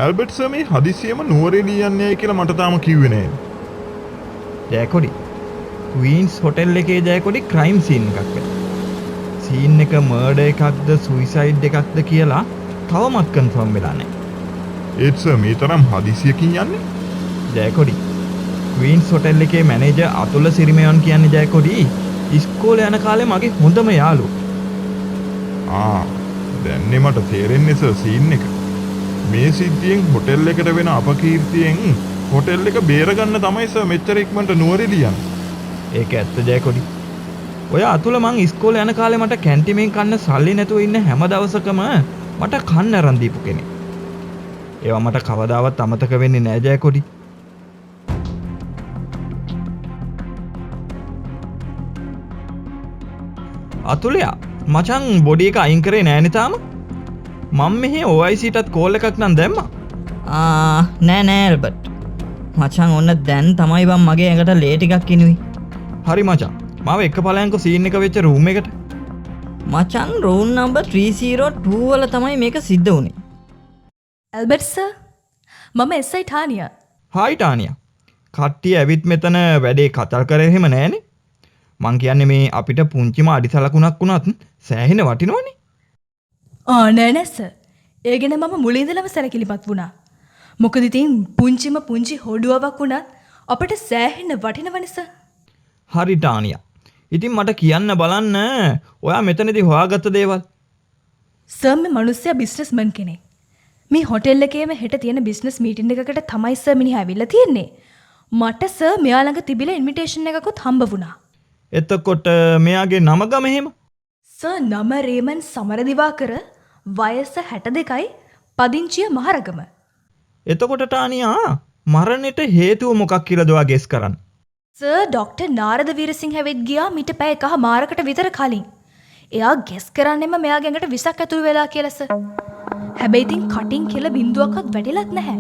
Albert sir මේ හදිසියෙම නුවරඑළිය යන්නේ කියලා මට තාම කිව්වේ නෑ. ජයකොඩි ක්වීන්ස් හොටෙල් එකේ ජයකොඩි ක්‍රයිම් සීන් එකක් වෙනවා. සීන් එක මර්ඩර් එකක්ද සුයිසයිඩ් එකක්ද කියලා තවමත් කන්ෆර්ම් වෙලා නැහැ. ඒත් සර් මේ තරම් හදිසියකින් යන්නේ? ජයකොඩි ක්වීන්ස් හොටෙල් එකේ මැනේජර් අතුල සිරිමයන් කියන්නේ ජයකොඩි ඉස්කෝලේ යන කාලේ මගේ හොඳම යාළුවා. දැන්නේ මට තේරෙන්නේ සර් සීන් එක. මේ සිද්ධියෙන් හොටෙල් එකට වෙන අපකීර්තියෙන් හොටෙල් එක බේරගන්න තමයි සර් මෙච්චර ඉක්මනට නුවරඑළිය යන්නේ. ඒක ඇත්ත ජයකොඩි. ඔය අතුල මං ඉස්කෝලේ යන කාලේ මට කැන්ටිමෙන් කන්න සල්ලි නැතුව ඉන්න හැම දවසකම මට කන්න අරන් දීපු කෙනෙක්. ඒවා මට කවදාවත් අමතක වෙන්නේ නෑ ජයකොඩි. අතුලයා මචං බොඩි එක අයින් කරේ නෑනේ තාම. මම මෙහි OIC ටත් කෝල් එකක් නම් දැම්මා. නෑ ඇල්බර්ට්. මචං ඔන්න දැන් තමයි බං මගේ ඇඟට ලේ ටිකක් කිනුයි. හරි මචං. මාව එක පලයන්කෝ සීන් එක වෙච්ච රූම් එකට. මචං රූම් නම්බර් 302 වල තමයි මේක සිද්ධ වුනේ. ඇල්බර්ට් සර් මම SI ටානියා. හායි ටානියා. කට්ටිය ඇවිත් මෙතන වැඩේ කතල් කරේ එහෙම නෑනේ. මං කියන්නේ මේ අපිට පුංචිම අඩිසලකුණක් වුණත් සෑහෙන වටිනවනේ. නෑ සර්. ඒ ගැන මම මුලින් ඉඳලම සැලකිලිමත් වුණා. මොකද ඉතින් පුංචි හොඩුවාවක් වුණත් අපිට සෑහෙන වටිනවනේ සර්. හරි ටානියා. ඉතින් මට කියන්න බලන්න ඔයා මෙතනදී හොයාගත්ත දේවල්. සර් මේ මිනිස්සයා බිස්නස්මන් කෙනෙක්. මේ හොටෙල් එකේම හෙට තියෙන බිස්නස් මීටින් එකකට තමයි සර් මිනිහා ඇවිල්ලා තියෙන්නේ. මට සර් මෙයා ළඟ තිබිලා ඉන්විටේෂන් එකකුත් හම්බ වුණා. එතකොට මෙයාගේ නම ගම එහෙම? සර් නම රේමන් සමරදිවාකර වයස 62යි පදිංචිය මහරගම. එතකොට ටානියා මරණයට හේතුව මොකක් කියලාද ඔයා ගෙස් කරන්න? සර් ඩොක්ටර් නාරද වීරසිංහ හැවෙත් ගියා මීට පැය එකමාරකට විතර කලින්. එයා ගෙස් කරන්නෙම මෙයාගේ ඇඟට විසක් ඇතුල් වෙලා කියලා සර්. හැබැයි ඉතින් කටින් කියලා බින්දුවක්වත් වැටිලත් නැහැ.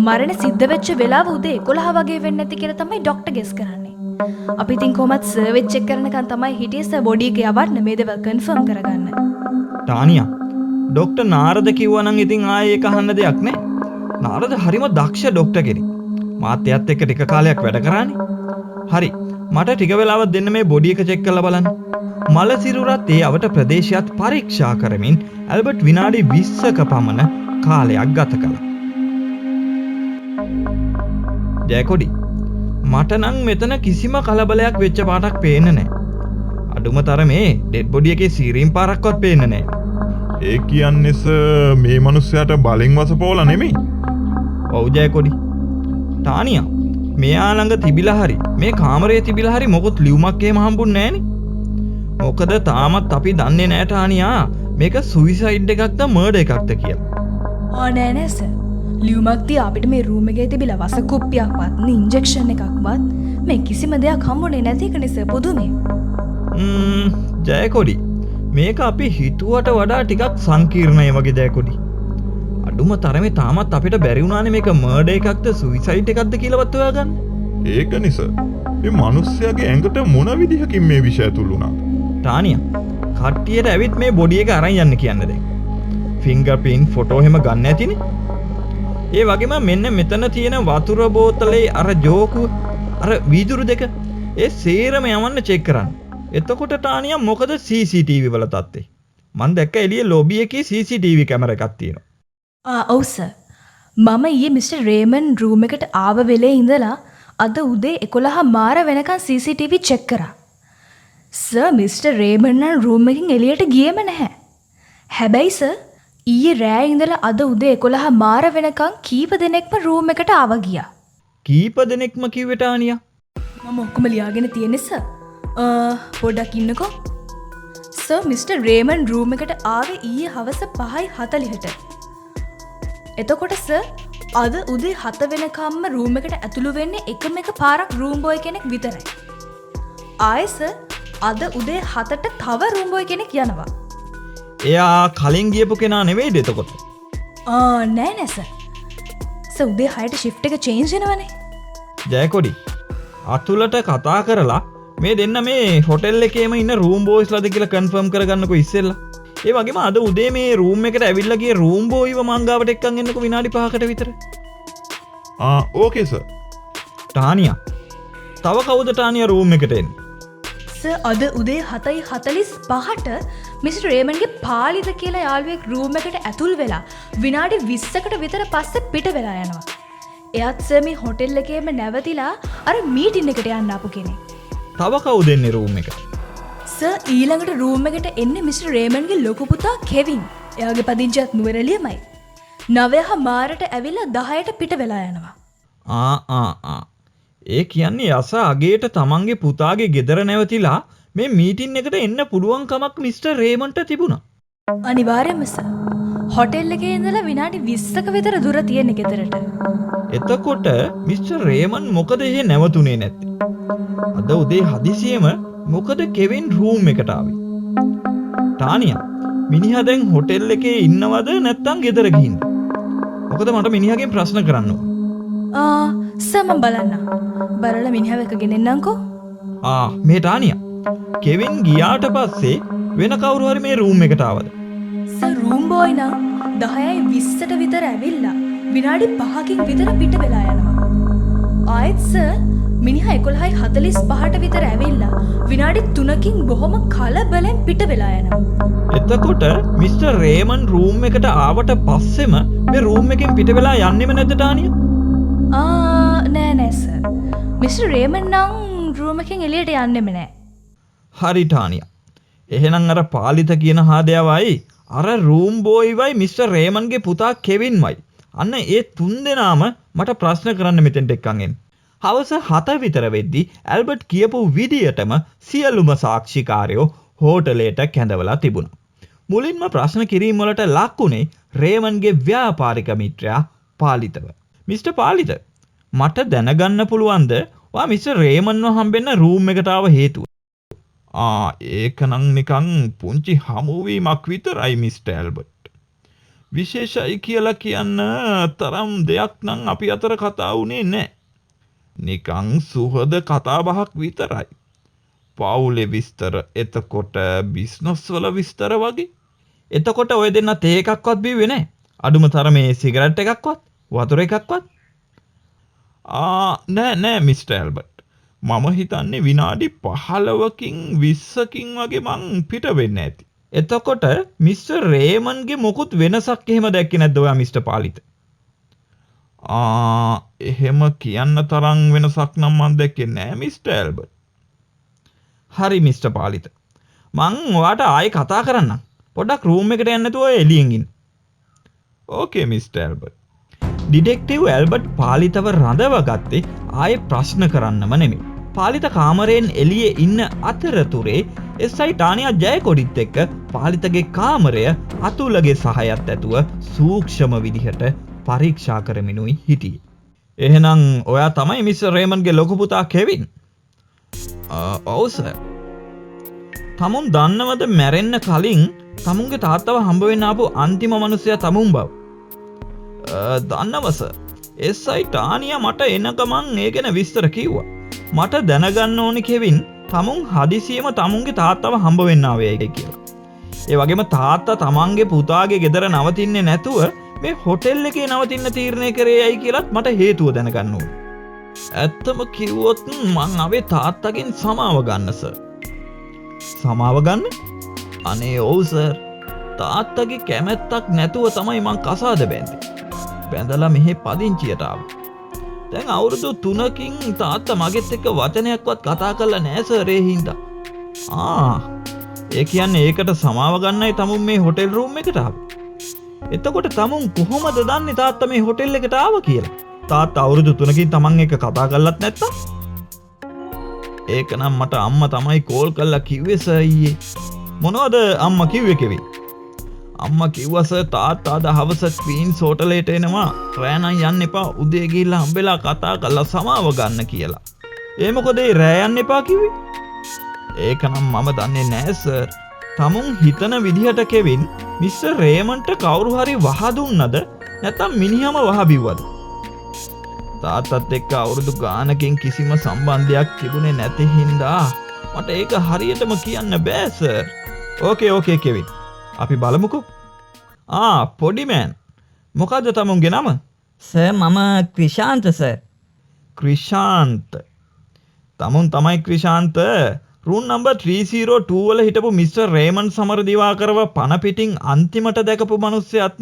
මරණ සිද්ධ වෙච්ච වෙලාව උදේ 11 වගේ වෙන්න ඇති කියලා තමයි ඩොක්ටර් ගෙස් කරන්නේ. අපි ඉතින් කොහොමත් සර්විස් චෙක් කරනකන් තමයි හිටියේ සර් බොඩි එක යවන්න මේ දේවල් කන්ෆර්ම් කරගන්න. ටානියා ඩොක්ටර් නාරද කිව්වා නම් ඉතින් ආයේ ඒක අහන්න දෙයක් නැහැ. නාරද හරිම දක්ෂ ඩොක්ටර් කෙනෙක්. මාත් එයත් එක්ක ටික කාලයක් වැඩ කරානේ. හරි මට ටික වෙලාවක් දෙන්න මේ බොඩි එක චෙක් කරලා බලන්න. මල සිරුරත් ඒ අවට ප්‍රදේශයත් පරීක්ෂා කරමින් ඇල්බර්ට් විනාඩි 20ක පමණ කාලයක් ගත කළා. ජයකොඩි මට නම් මෙතන කිසිම කලබලයක් වෙච්ච පාටක් පේන්නේ නැහැ. අඩුම තරමේ ඩෙඩ් බොඩි එකේ සීරීම් පාරක්වත් පේන්නේ නැහැ. ඒ කියන්නේ සර් මේ මිනිස්සයාට බලෙන් වසපෝලා නෙමෙයි. ඔව් ජයකොඩි. ටානියා මෙයා ළඟ තිබිලා හරි මේ කාමරයේ තිබිලා හරි මොකොත් ලියුමක් එහෙම හම්බුන්නේ නැහනේ. මොකද තාමත් අපි දන්නේ නැහැ ටානියා මේක සුයිසයිඩ් එකක්ද මර්ඩර් එකක්ද කියලා. නෑ සර්. ලියුමක් තියා අපිට මේ රූම් එකේ තිබිලා වස කුප්පියක්වත් ඉන්ජෙක්ෂන් එකක්වත් මේ කිසිම දෙයක් හම්බුනේ නැති එක නිසා පුදුමේ. ජයකොඩි මේක අපි හිතුවට වඩා ටිකක් සංකීර්ණයි වගේ ජයකොඩි. අඩුම තරමේ තාමත් අපිට බැරි වුණානේ මේක මර්ඩර් එකක්ද සුයිසයිඩ් එකක්ද කියලාවත් හොයාගන්න. ඒක නිසා මේ මිනිස්සයාගේ ඇඟට මොන විදිහකින් මේ විෂය ඇතුල් වුණාද? ටානියා කට්ටියට ඇවිත් මේ බොඩි එක අරන් යන්න කියන්න දැන්. ෆින්ගර් ප්‍රින්ට් ෆොටෝ එහෙම ගන්න ඇතිනේ. ඒ වගේම මෙන්න මෙතන තියෙන වතුර බෝතලේ අර ජෝකුව අර වීදුරු දෙක ඒ සේරම යවන්න චෙක් කරන්න. එතකොට ටානියා මොකද CCTV වල තත්ත්වේ? මං දැක්ක එළියේ ලොබි එකේ CCTV කැමරා එකක් තියෙනවා. ඔව් සර්. මම ඊයේ මිස්ටර් රේමන් රූම් එකට ආව වෙලේ ඉඳලා අද උදේ 11 මාර වෙනකන් CCTV චෙක් කරා. සර් මිස්ටර් රේමන් නම් රූම් එකෙන් එළියට ගියේම නැහැ. හැබැයි සර් ඊයේ රෑ ඉඳලා අද උදේ 11 මාර වෙනකන් කීප දෙනෙක්ම රූම් එකට ආවා ගියා. කීප දෙනෙක්ම කිව්වේ ටානියා? මම ඔක්කොම ලියාගෙන තියෙන්නේ සර්. පොඩ්ඩක් ඉන්නකෝ. සර් මිස්ටර් රේමන් රූම් එකට ආවේ ඊයේ හවස 5:40ට. එතකොට සර් අද උදේ 7 වෙනකම්ම රූම් එකට ඇතුළු වෙන්නේ එකම එක පාරක් රූම් බොයි කෙනෙක් විතරයි. ආයෙ සර් අද උදේ 7ට තව රූම් බොයි කෙනෙක් යනවා. එයා කලින් ගියපු කෙනා නෙවෙයිද එතකොට? නෑ සර්. සර් උදේ 6ට ෂිෆ්ට් එක චේන්ජ් වෙනවනේ. ජයකොඩි අතුලට කතා කරලා මේ දෙන්න මේ හොටෙල් එකේම ඉන්න රූම් බෝයිස්ලාද කියලා කන්ෆර්ම් කරගන්නකෝ ඉස්සෙල්ලා. ඒ වගේම අද උදේ මේ රූම් එකට ඇවිල්ලා ගිය රූම් බෝයිව මං ගාවට එක්කන් එන්නකෝ විනාඩි 5කට විතර. Okay sir. ටානියා. තව කවුද ටානියා රූම් එකට එන්නේ? සර් අද උදේ 7:45ට මිස්ටර් රේමන්ගේ පාලිත කියලා යාළුවෙක් රූම් එකට ඇතුල් වෙලා විනාඩි 20කට විතර පස්සේ පිට වෙලා යනවා. එයාත් සර් මේ හොටෙල් එකේම නැවතිලා අර මීටින් එකට යන්න ආපු කෙනෙක්. තව කවුද එන්නේ රූම් එකට? සර් ඊළඟට රූම් එකට එන්නේ මිස්ටර් රේමන්ගේ ලොකු පුතා කෙවින්. එයාගේ පදිංචියත් නුවරඑළියමයි. 9:00 ඇවිල්ලා 10ට පිට වෙලා යනවා. ඒ කියන්නේ යස අගේට තමන්ගේ පුතාගේ ගෙදර නැවතිලා මේ මීටින් එකට එන්න පුළුවන් කමක් මිස්ටර් රේමන්ට තිබුණා. අනිවාර්යයෙන්ම සර්. හොටෙල් එකේ ඉඳලා විනාඩි 20ක විතර දුර තියෙන ගෙදරට. එතකොට මිස්ටර් රේමන් මොකද එහෙ නැවතුනේ නැත්තේ? අද උදේ හදිසියෙම මොකද කෙවින් රූම් එකට ආවේ? ටානියා මිනිහා දැන් හොටෙල් එකේ ඉන්නවද නැත්නම් ගෙදර ගිහින්ද? මොකද මට මිනිහාගෙන් ප්‍රශ්න කරන්න ඕන. සර් මම බලන්න. බලලා මිනිහව එක ගෙනෙන්නම්කෝ. මේ ටානියා කෙවින් ගියාට පස්සේ වෙන කවුරු හරි මේ රූම් එකට ආවද? සර් රූම් බෝයි නම් 10:20ට විතර ඇවිල්ලා විනාඩි 5කින් විතර පිට වෙලා යනවා. ආයෙත් සර් මිනිහා 11:45ට විතර ඇවිල්ලා විනාඩි 3කින් බොහොම කලබලෙන් පිට වෙලා යනවා. එතකොට මිස්ටර් රේමන් රූම් එකට ආවට පස්සෙම මේ රූම් එකෙන් පිට වෙලා යන්නෙම නැද්ද ටානියා? නෑ සර්. මිස්ටර් රේමන් නම් රූම් එකෙන් එළියට යන්නෙම නෑ. හරි ටානියා. එහෙනම් අර පාලිත කියන හාදයවයි අර රූම් බෝයිවයි මිස්ටර් රේමන්ගේ පුතා කෙවින්මයි. අන්න ඒ තුන් දෙනාම මට ප්‍රශ්න කරන්න මෙතෙන්ට එක්කන් එන්නේ. හවස 7 විතර වෙද්දී ඇල්බර්ට් කියපු විදියටම සියලුම සාක්ෂිකාරයෝ හෝටලයට කැඳවලා තිබුණා. මුලින්ම ප්‍රශ්න කිරීම වලට ලක්ුණේ රේමන්ගේ ව්‍යාපාරික මිත්‍රයා පාලිතව. මිස්ටර් පාලිත, මට දැනගන්න පුළුවන්ද ඔයා මිස්ටර් රේමන්ව හම්බෙන්න රූම් එකට ආව හේතුව? ඒකනම් නිකන් පුංචි හමුවීමක් විතරයි මිස්ටර් ඇල්බර්ට්. විශේෂයි කියලා කියන්න තරම් දෙයක් නම් අපි අතර කතා වුණේ නැහැ. නිකන් සුහද කතාබහක් විතරයි. පවුලේ විස්තර, එතකොට බිස්නස් වල විස්තර වගේ. එතකොට ඔය දෙන්න තේ එකක්වත් බිව්වේ නැහැ? අඩුම තරමේ සිගරට් එකක්වත්, වතුර එකක්වත්? නෑ මිස්ටර් ඇල්බර්ට්. මම හිතන්නේ විනාඩි 15කින් 20කින් වගේ මං පිට වෙන්න ඇති. එතකොට මිස්ටර් රේමන්ගේ මොකුත් වෙනසක් එහෙම දැක්කේ නැද්ද ඔයා මිස්ටර් පාලිත? එහෙම කියන්න තරම් වෙනසක් නම් මම දැක්කේ නෑ මිස්ටර් ඇල්බර්ට්. හරි මිස්ටර් පාලිත. මං ඔයාට ආයෙ කතා කරන්නම්. පොඩ්ඩක් රූම් එකට යන්න නැතුව එළියෙන් ඉන්න. ඕකේ මිස්ටර් ඇල්බර්ට්. ඩිටෙක්ටිව් ඇල්බර්ට් පාලිතව රඳවගත්තේ ආයෙ ප්‍රශ්න කරන්නම නෙමෙයි. පාලිත කාමරයෙන් එළියේ ඉන්න අතරතුරේ SI ටානියා ජයකොඩිත් එක්ක පාලිතගේ කාමරය අතුලගේ සහයත් ඇතුව සූක්ෂම විදිහට පරීක්ෂා කරමිනුයි හිටියේ. එහෙනම් ඔයා තමයි මිස්ටර් රේමන්ගේ ලොකු පුතා කෙවින්? ඔව් සර්. තමුන් දන්නවද මැරෙන්න කලින් තමුන්ගේ තාත්තව හම්බ වෙන්න ආපු අන්තිම මිනිසයා තමුන් බව? දන්නව සර්. SI ටානියා මට එන ගමන් ඒ ගැන විස්තර කිව්වා. මට දැනගන්න ඕනි කෙවින් තමුන් හදිසියෙම තමුන්ගේ තාත්තව හම්බ වෙන්න ආවේ කියලා. ඒ වගේම තාත්තා තමන්ගේ පුතාගේ ගෙදර නවතින්නේ නැතුව මේ හොටෙල් එකේ නවතින්න තීරණය කරේයි කියලාත් මට හේතුව දැනගන්න ඕනේ. ඇත්තම කිව්වොත් මං ආවේ තාත්තගෙන් සමාව ගන්න සර්. සමාව ගන්න? අනේ ඔව් සර්. තාත්තගේ කැමැත්තක් නැතුව තමයි මං කසාද බැඳේ. බැඳලා මෙහෙ පදිංචියට ආවා. දැන් අවුරුදු 3කින් තාත්තා මගෙත් එක්ක වචනයක්වත් කතා කරලා නැහැ සර් ඒ හින්දා. ඒ කියන්නේ ඒකට සමාව ගන්නයි තමුන් මේ හොටෙල් රූම් එකට ආවේ. එතකොට තමුන් කොහොමද දන්නේ තාත්තා මේ හොටෙල් එකට ආවා කියලා? තාත්තා අවුරුදු 3කින් තමන් එක්ක කතා කරලත් නැත්තම්? ඒක නම් මට අම්මා තමයි කෝල් කරලා කිව්වේ සර් ඊයේ. මොනවද අම්මා කිව්වේ කෙවි? අම්මා කිව්වා සර් තාත්තා අද හවස ක්වීන්ස් හෝටලේට එනවා. රෑ නම් යන්න එපා. උදේ ගිහිල්ලා හම්බෙලා කතා කරලා සමාව ගන්න කියලා. ඒ මොකද ඒ රෑ යන්න එපා කිව්වේ? ඒක නම් මම දන්නේ නෑ සර්. තමුන් හිතන විදිහට කෙවින් මිස්ටර් රේමන්ට කවුරු හරි වහ දුන්නද නැත්නම් මිනිහම වහ බිව්වද? තාත්තත් එක්ක අවුරුදු ගානකින් කිසිම සම්බන්ධයක් තිබුණේ නැති හින්දා මට ඒක හරියටම කියන්න බෑ සර්. ඕකේ කෙවින්. අපි බලමුකෝ. පොඩි මෑන්. මොකද්ද තමුන්ගේ නම? සර් මම ක්‍රිෂාන්ත සර්. ක්‍රිෂාන්ත. තමුන් තමයි ක්‍රිෂාන්ත. රූම් නම්බර් 302 වල හිටපු මිස්ටර් රේමන් සමරදිවාකරව පණ පිටින් අන්තිමට දැකපු මිනිස්සයත්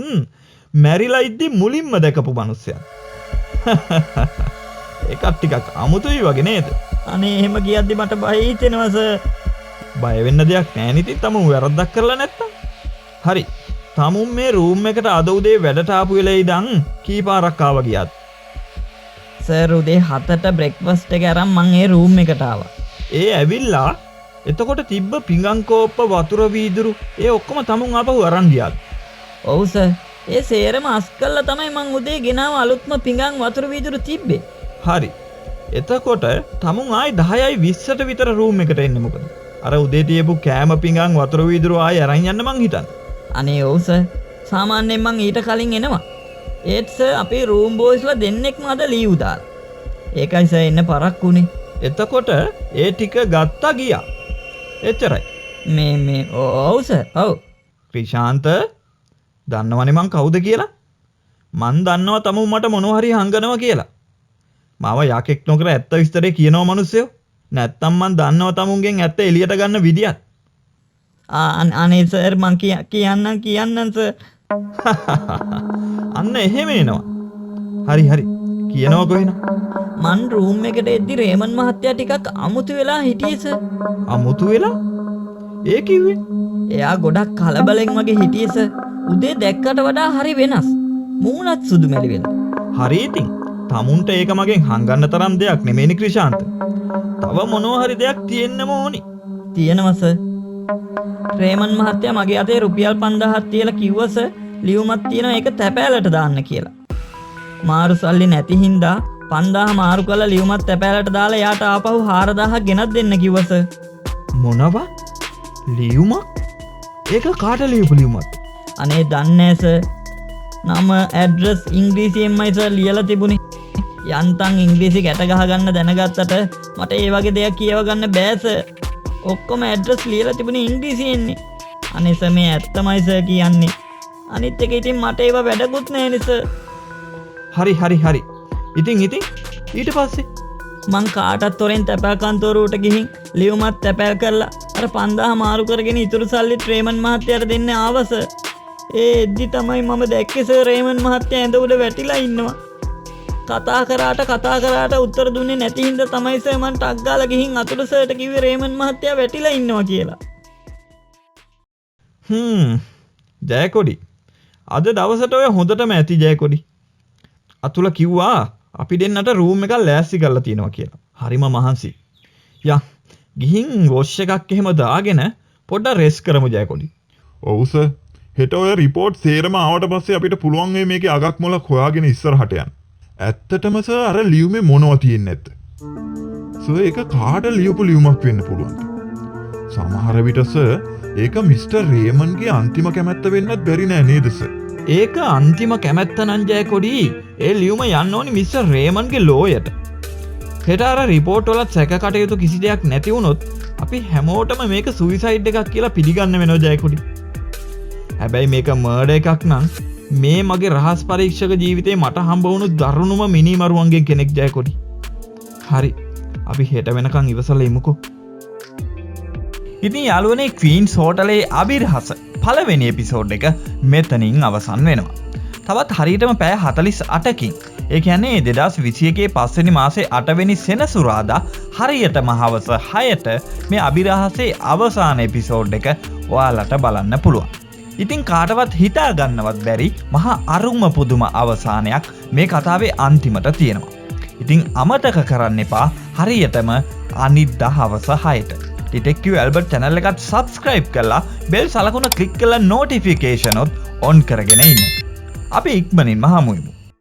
මැරිලා ඉද්දි මුලින්ම දැකපු මිනිස්සයත්. ඒකත් ටිකක් අමුතුයි වගේ නේද? අනේ එහෙම කියද්දි මට බය හිතෙනවා සර්. බය වෙන්න දෙයක් නැහැ නේ. තමුන් වැරද්දක් කරලා නැත්තම්. හරි. තමුන් මේ රූම් එකට අද උදේ වැඩට ආපු වෙලේ ඉඳන් කීපාරක් ආවා ගියාද? සර් උදේ 7ට බ්‍රෙක්ෆාස්ට් එක අරන් මං ඒ රූම් එකට ආවා. ඒ ඇවිල්ලා එතකොට තිබ්බ පිඟන් කෝප්ප වතුර වීදුරු ඒ ඔක්කොම තමුන් ආපහු අරන් ගියාද? ඔව් සර්. ඒ සේරම අස් කළා තමයි මං උදේ ගෙනාව අලුත්ම පිඟන් වතුර වීදුරු තිබ්බේ. හරි. එතකොට තමුන් ආයි 10යි 20ට විතර රූම් එකට එන්නේ මොකද? අර උදේ තියපු කෑම පිඟන් වතුර වීදුරු ආයි අරන් යන්න මං හිතන්නේ. අනේ ඔව් සර්. සාමාන්‍යයෙන් මං ඊට කලින් එනවා. ඒත් සර් අපේ රූම් බෝයිස්ලා දෙන්නෙක්ම අද ලීව් දාලා. ඒකයි සර් එන්න පරක් වුනේ. එතකොට ඒ ටික ගත්තා ගියා. එච්චරයි. මේ ඔව් සර්. ඔව්. ක්‍රිෂාන්ත දන්නවනේ මං කවුද කියලා? මං දන්නවා තමුන් මට මොනවා හරි හංගනවා කියලා. මාව යකෙක් නොකර ඇත්ත විස්තරේ කියනවා මිනිස්සයෝ. නැත්තම් මං දන්නවා තමුන්ගෙන් ඇත්ත එළියට ගන්න විදියක්. අනේ සර් මං කියන්නම් සර්. අන්න එහෙම එනවා. හරි. කියනවා කොහෙන? මං රූම් එකට එද්දි රේමන් මහත්තයා ටිකක් අමුතු වෙලා හිටියේ සර්. අමුතු වෙලා? ඒ කිව්වේ? එයා ගොඩක් කලබලෙන් වගේ හිටියේ සර්. උදේ දැක්කට වඩා හරි වෙනස්. මූණත් සුදු මැලි වෙලා. හරි ඉතින්. තමුන්ට ඒක මගෙන් හංගන්න තරම් දෙයක් නෙමෙයිනේ ක්‍රිෂාන්ත. තව මොනවා හරි දෙයක් තියෙන්නම ඕනි. තියෙනවා සර්. රේමන් මහත්තයා මගේ අතේ රුපියල් 5000ක් තියලා කිව්වා සර් ලියුමක් තියෙනවා ඒක තැපෑලට දාන්න කියලා. මාරු සල්ලි නැති හින්දා 5000 මාරු කරලා ලියුමක් තැපෑලට දාලා එයාට ආපහු 4000ක් ගෙනත් දෙන්න කිව්වා සර්. මොනවා? ලියුමක්? ඒක කාට ලියපු ලියුමක්ද? අනේ දන්නේ සර්. නම ඇඩ්‍රස් ඉංග්‍රීසියෙන්මයි සර් ලියලා තිබුණේ. යන්තම් ඉංග්‍රීසි ගැට ගහ ගන්න දැනගත්තට මට ඒ වගේ දෙයක් කියව ගන්න බෑ සර්. ඔක්කොම ඇඩ්‍රස් ලියලා තිබුණේ ඉංග්‍රීසියෙන්නේ. අනේ සර් මේ ඇත්තමයි සර් කියන්නේ. අනිත් එක ඉතින් මට ඒව වැඩකුත් නෑනේ සර්. හරි. ඉතින් ඊට පස්සේ මං කාටත් තොරෙන් තැපැල් කන්තෝරුවට ගිහින් ලියුමත් තැපැල් කරලා අර 5000 මාරු කරගෙන ඉතුරු සල්ලි රේමන් මහත්තයාට දෙන්න ආවා සර්. ඒ එද්දි තමයි මම දැක්කේ සර් රේමන් මහත්තයා ඇඳ උඩ වැටිලා ඉන්නවා. කතා කරාට උත්තර දුන්නේ නැති හින්දා තමයි සර් මං ටක් ගාලා ගිහින් අතුරු සර්ට කිව්වේ රේමන් මහත්තයා වැටිලා ඉන්නවා කියලා. ජයකොඩි. අද දවසට ඔය හොඳටම ඇති ජයකොඩි. අතුල කිව්වා අපි දෙන්නට රූම් එකක් ලෑස්ති කරලා තියෙනවා කියලා. හරිම මහන්සි. ගිහින් වොෂ් එකක් එහෙම දාගෙන පොඩ්ඩක් රෙස් කරමු ජයකොඩි. ඔව් සර්. හෙට ඔය රිපෝට් සේරම ආවට පස්සේ අපිට පුළුවන් වෙයි මේකේ අගක් මොලක් හොයාගෙන ඉස්සරහට යන්න. ඇත්තටම සර් අර ලියුමේ මොනවද තියෙන්නේ නැත්ද? සර් ඒක කාට ලියපු ලියුමක් වෙන්න පුළුවන්ද? සමහර විට සර් ඒක මිස්ටර් රේමන්ගේ අන්තිම කැමැත්ත වෙන්නත් බැරි නෑ නේද සර්? ඒක අන්තිම කැමැත්ත නම් ජයකොඩි. ඒ ලියුම යන්න ඕනි මිස්ටර් රේමන්ගේ ලෝයට. හෙට අර රිපෝට් වලත් සැක කටයුතු කිසි දෙයක් නැති වුණොත් අපි හැමෝටම මේක සුයිසයිඩ් එකක් කියලා පිළිගන්න වෙනවා ජයකොඩි. හැබැයි මේක මර්ඩර් එකක් නම් මේ මගේ රහස් පරීක්ෂක ජීවිතේ මට හම්බ වුණු දරුණුම මිනිමරුවන්ගෙන් කෙනෙක් ජයකොඩි. හරි. අපි හෙට වෙනකන් ඉවසලා ඉමුකෝ. ඉතින් යාළුවනේ ක්වීන්ස් හෝටලේ අබිරහස පළවෙනි එපිසෝඩ් එක මෙතනින් අවසන් වෙනවා. තවත් හරියටම පැය 48කින් ඒ කියන්නේ 2021 පස්වෙනි මාසේ 8 වෙනි සෙනසුරාදා හරියටම හවස 6ට මේ අබිරහසේ අවසාන එපිසෝඩ් එක ඔයාලට බලන්න පුළුවන්. ඉතින් කාටවත් හිතා ගන්නවත් බැරි මහා අරුම පුදුම අවසානයක් මේ කතාවේ අන්තිමට තියෙනවා. ඉතින් අමතක කරන්න එපා හරියටම අනිද්දා හවස 6ට ඩිටෙක්ටිව් ඇල්බර්ට් channel එකට subscribe කරලා bell සලකුණ click කරලා notification උත් on කරගෙන ඉන්න. අපි ඉක්මනින්ම හමු වෙමු.